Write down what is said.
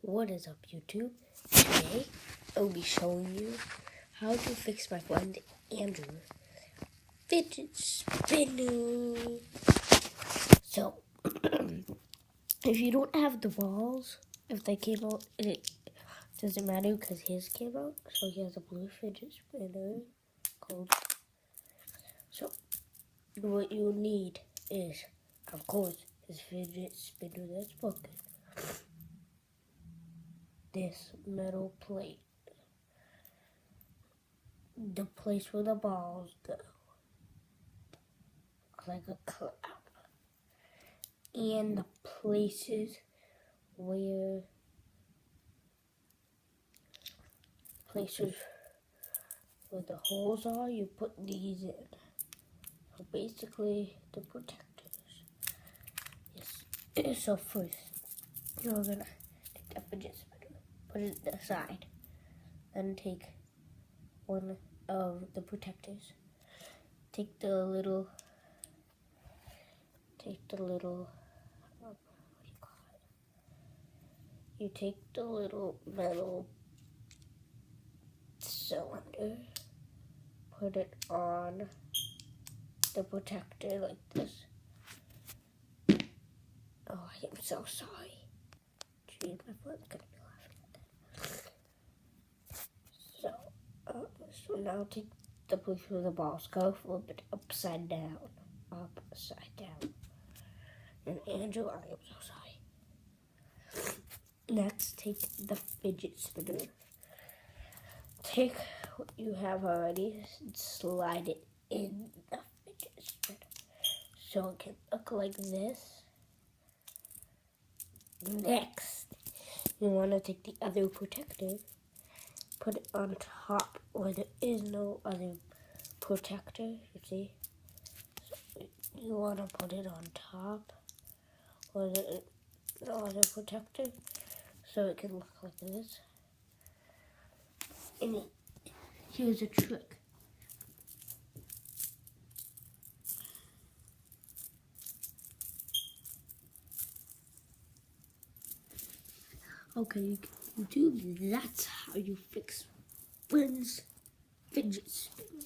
What is up, YouTube? Today, I'll be showing you how to fix my friend Andrew's fidget spinner. So, if you don't have the balls, if they came out, it doesn't matter because his came out. So he has a blue fidget spinner called. So, what you need is, of course, his fidget spinner that's broken. This metal plate, the place where the balls go, like a clamp, and the places where the holes are, you put these in. So basically, the protectors. Yes. So first, you're gonna take the fidget spinner, put it aside, then take one of the protectors. Take the little, what do you call it? You take the little metal cylinder, put it on the protector like this. Oh, I am so sorry. Jeez, my friend's gonna be laughing at that. So now take the place where the balls go, flip it upside down. And Andrew, I am so sorry. Next, take the fidget spinner. Take what you have already and slide it in the fidget spinner so it can look like this. Next, you want to take the other protector, put it on top where there is no other protector, you see? So you want to put it on top where there is no other protector so it can look like this. And here's a trick. Okay, YouTube, that's how you fix friend's fidget spinner.